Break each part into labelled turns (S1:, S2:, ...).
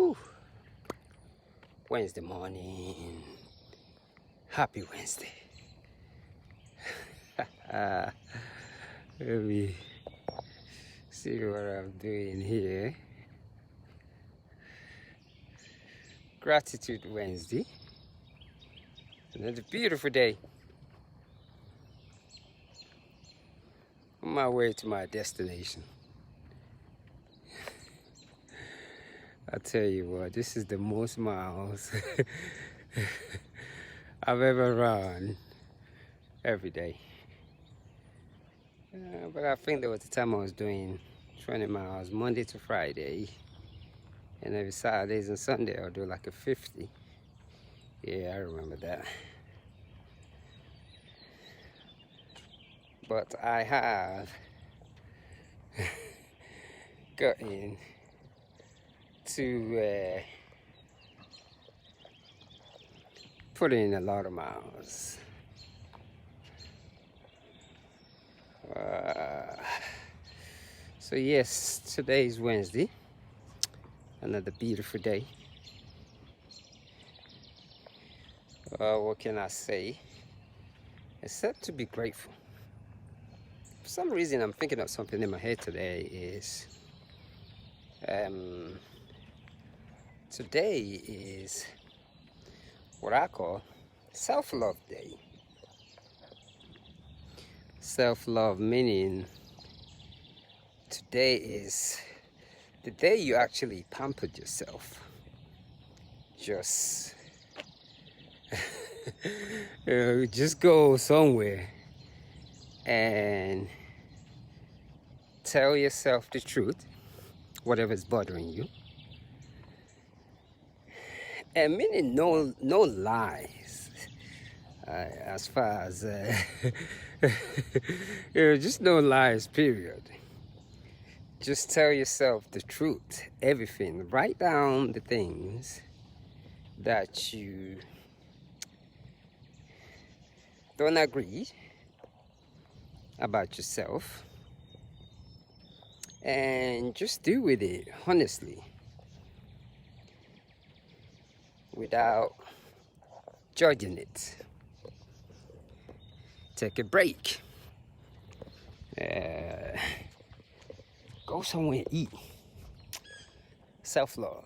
S1: Whew. Wednesday morning. Happy Wednesday. Let me see what I'm doing here. Gratitude Wednesday. Another beautiful day. On my way to my destination. I tell you what, this is the most miles I've ever run every day. But I think there was a time I was doing 20 miles Monday to Friday, and every Saturdays and Sunday I'll do like a 50. Yeah, I remember that. But I have gotten to put in a lot of miles. So yes, today is Wednesday, another beautiful day. What can I say except to be grateful? For some reason I'm thinking of something in my head today is today is what I call self-love day. Self-love meaning today is the day you actually pampered yourself. Just just go somewhere and tell yourself the truth, whatever's bothering you. And meaning no lies, as far as just no lies, period. Just tell yourself the truth, everything. Write down the things that you don't agree about yourself, and just deal with it honestly, without judging it. Take a break. Go somewhere, eat. Self-love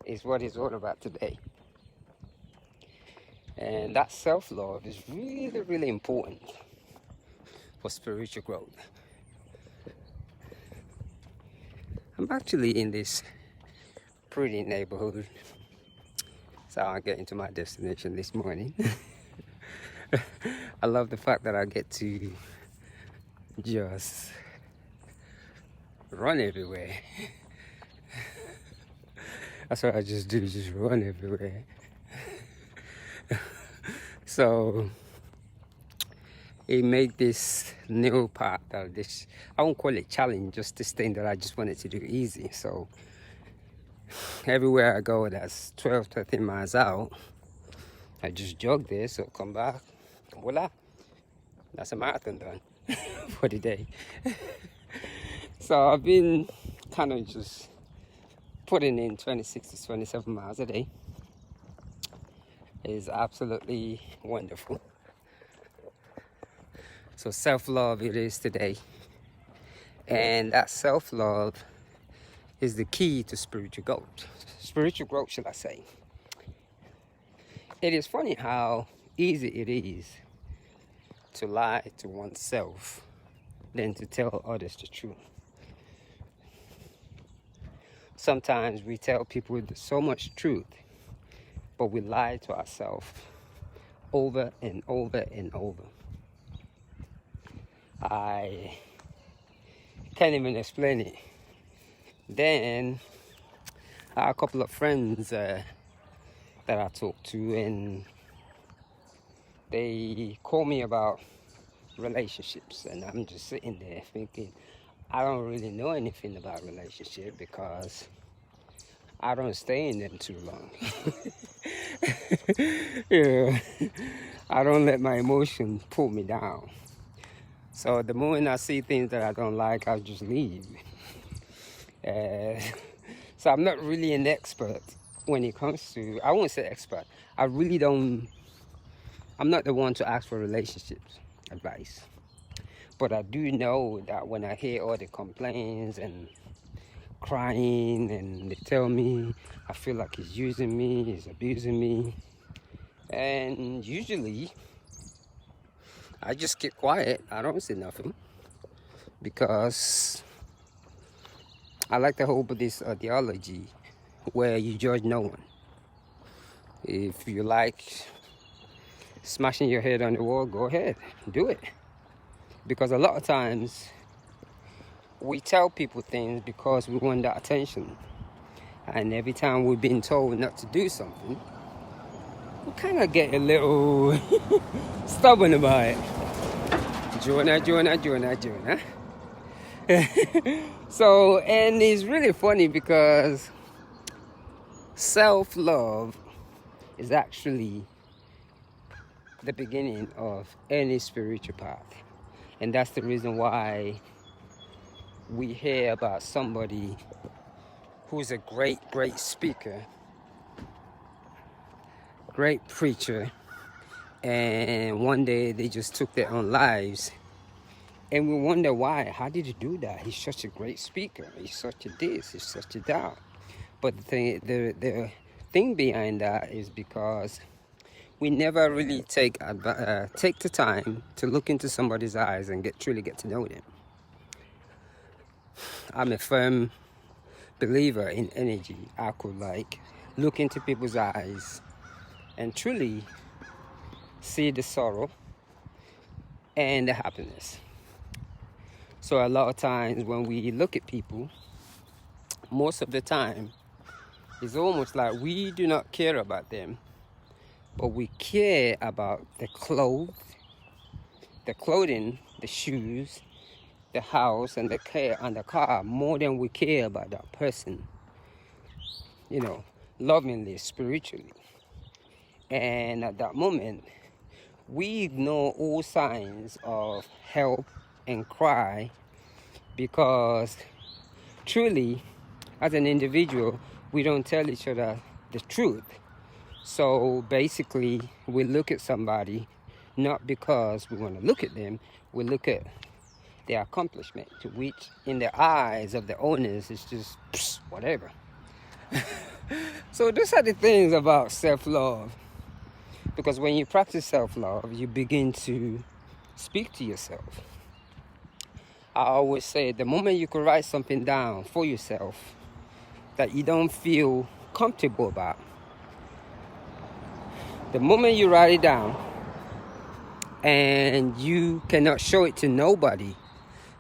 S1: is what it's all about today. And that self-love is really, really important for spiritual growth. I'm actually in this pretty neighborhood. So I get into my destination this morning. I love the fact that I get to just run everywhere. That's what I just do, just run everywhere. So it made this new part of this, I won't call it challenge, just this thing that I just wanted to do easy. So everywhere I go that's 12, 13 miles out, I just jog there, so come back, voila, that's a marathon done for the day. So I've been kind of just putting in 26 to 27 miles a day. It's absolutely wonderful. So self-love it is today. And that self-love is the key to spiritual growth. Spiritual growth, should I say. It is funny how easy it is to lie to oneself than to tell others the truth. Sometimes we tell people so much truth, but we lie to ourselves over and over and over. I can't even explain it. Then I had a couple of friends that I talked to, and they call me about relationships, and I'm just sitting there thinking I don't really know anything about relationships because I don't stay in them too long. Yeah, I don't let my emotions pull me down. So the moment I see things that I don't like, I'll just leave. So I'm not really an expert when it comes to, I won't say expert. I really don't, I'm not the one to ask for relationships advice. But I do know that when I hear all the complaints and crying and they tell me I feel like he's using me, he's abusing me, and usually I just keep quiet. I don't say nothing because I like the whole Buddhist ideology where you judge no one. If you like smashing your head on the wall, go ahead, do it. Because a lot of times we tell people things because we want that attention. And every time we've been told not to do something, we kind of get a little stubborn about it. Jonah. So, and it's really funny because self-love is actually the beginning of any spiritual path. And that's the reason why we hear about somebody who's a great speaker, great preacher, and one day they just took their own lives. And we wonder why. How did he do that? He's such a great speaker. He's such a this, he's such a that. But the thing behind that is because we never really take the time to look into somebody's eyes and truly get to know them. I'm a firm believer in energy. I could look into people's eyes and truly see the sorrow and the happiness. So a lot of times when we look at people, most of the time, it's almost like we do not care about them, but we care about the clothing, the shoes, the house, and the car more than we care about that person, lovingly, spiritually. And at that moment, we ignore all signs of help and cry because truly, as an individual, we don't tell each other the truth. So basically, we look at somebody not because we want to look at them, we look at their accomplishment, to which in the eyes of the owners is just whatever. So those are the things about self-love. Because when you practice self-love, you begin to speak to yourself. I always say the moment you can write something down for yourself that you don't feel comfortable about, the moment you write it down and you cannot show it to nobody,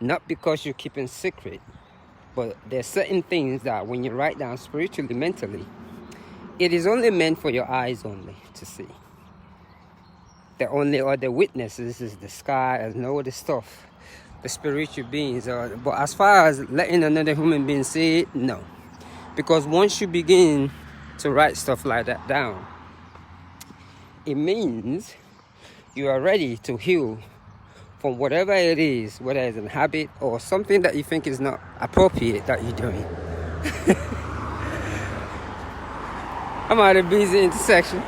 S1: not because you're keeping secret, but there's certain things that when you write down spiritually, mentally, it is only meant for your eyes only to see. The only other witnesses is the sky and no other stuff, the spiritual beings. But as far as letting another human being see it, no. Because once you begin to write stuff like that down, it means you are ready to heal from whatever it is, whether it's a habit or something that you think is not appropriate that you're doing. I'm at a busy intersection.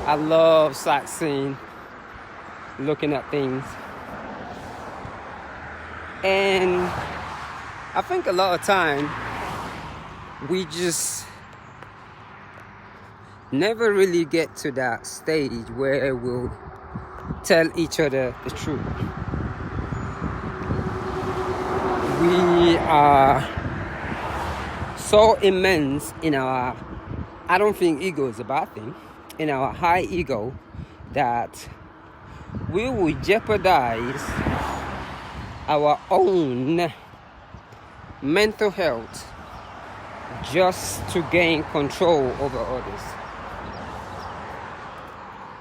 S1: I love sightseeing, looking at things. And I think a lot of time we just never really get to that stage where we'll tell each other the truth. We are so immense in our, I don't think ego is a bad thing, in our high ego, that we will jeopardize our own mental health just to gain control over others.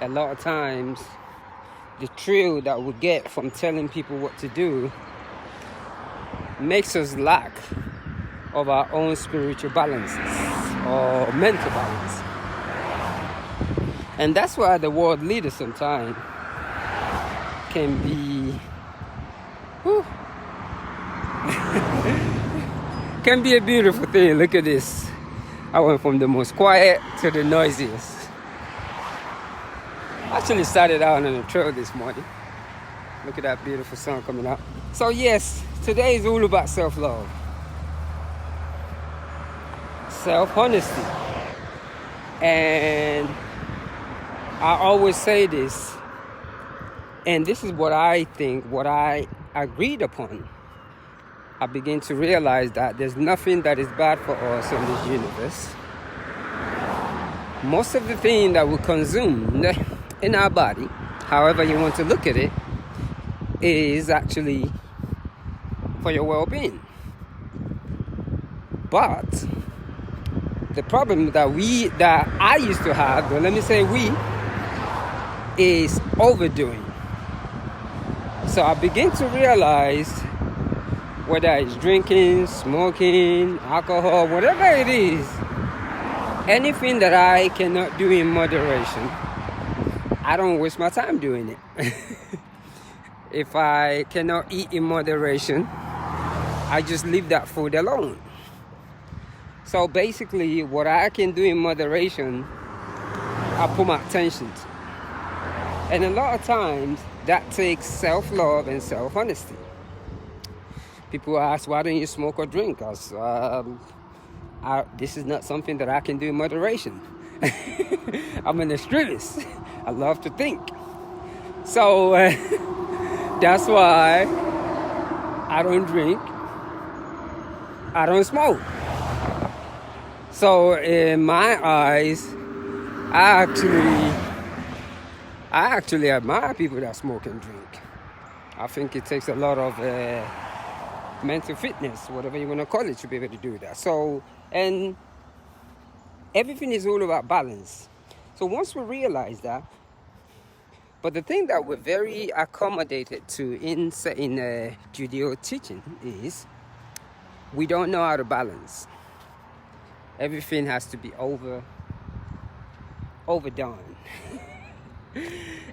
S1: A lot of times, the thrill that we get from telling people what to do makes us lack of our own spiritual balances or mental balance. And that's why the world leader sometimes can be Can be a beautiful thing. Look at this. I went from the most quiet to the noisiest. I actually started out on a trail this morning. Look at that beautiful sun coming out. So yes, today is all about self-love. Self-honesty. And I always say this, and this is what I think, what I agreed upon. I begin to realize that there's nothing that is bad for us in this universe. Most of the thing that we consume in our body, however you want to look at it, is actually for your well-being. But the problem that I used to have, but let me say we, is overdoing. So I begin to realize, whether it's drinking, smoking, alcohol, whatever it is, anything that I cannot do in moderation, I don't waste my time doing it. If I cannot eat in moderation, I just leave that food alone. So basically, what I can do in moderation, I put my attention to. And a lot of times, that takes self-love and self-honesty. People ask, why don't you smoke or drink? This is not something that I can do in moderation. I'm an extremist. I love to think. So that's why I don't drink. I don't smoke. So in my eyes, I actually admire people that smoke and drink. I think it takes a lot of mental fitness, whatever you want to call it, to be able to do that. So, and everything is all about balance. So once we realize that, but the thing that we're very accommodated to in Judeo teaching is we don't know how to balance. Everything has to be overdone.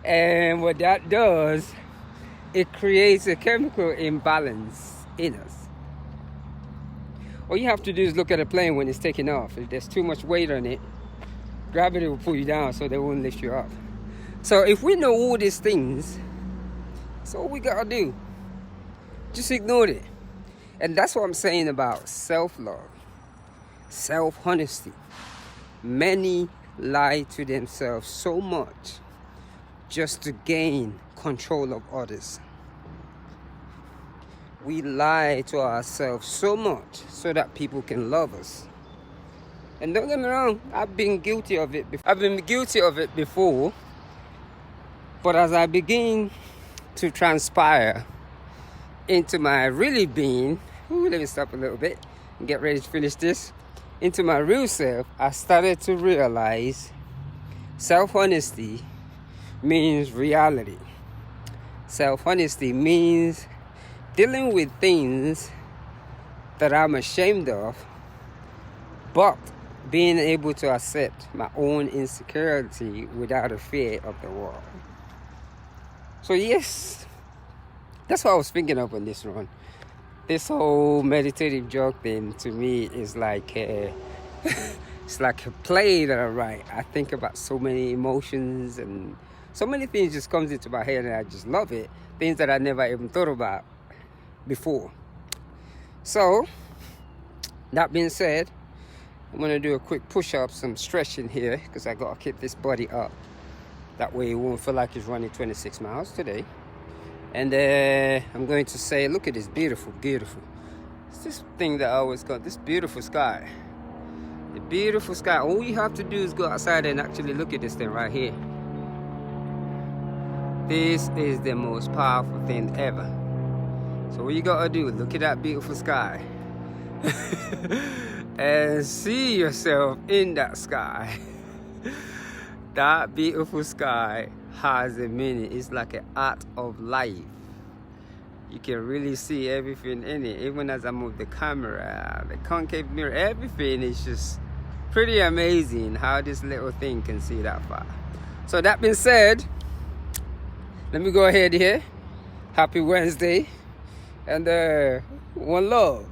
S1: And what that does, it creates a chemical imbalance in us. All you have to do is look at a plane when it's taking off. If there's too much weight on it, gravity will pull you down so they won't lift you up. So if we know all these things, that's all we gotta do. Just ignore it. And that's what I'm saying about self-love, self-honesty. Many lie to themselves so much just to gain control of others. We lie to ourselves so much so that people can love us. And don't get me wrong, I've been guilty of it before. But as I begin to transpire into my really being, let me stop a little bit and get ready to finish this. Into my real self, I started to realize self-honesty means reality. Self-honesty means dealing with things that I'm ashamed of, but being able to accept my own insecurity without a fear of the world. So yes, that's what I was thinking of on this run. This whole meditative jog thing to me is like it's like a play that I write. I think about so many emotions and so many things just comes into my head and I just love it. Things that I never even thought about before. So that being said, I'm gonna do a quick push-up, some stretching here, because I gotta keep this body up. That way it won't feel like it's running 26 miles today. And I'm going to say, look at this beautiful. It's this thing that I always got, this beautiful sky. The beautiful sky. All you have to do is go outside and actually look at this thing right here. This is the most powerful thing ever. So what you gotta do, look at that beautiful sky. And see yourself in that sky. That beautiful sky has a meaning. It's like an art of life. You can really see everything in it. Even as I move the camera, the concave mirror, everything is just pretty amazing how this little thing can see that far. So that being said, let me go ahead here. Happy Wednesday. And one love.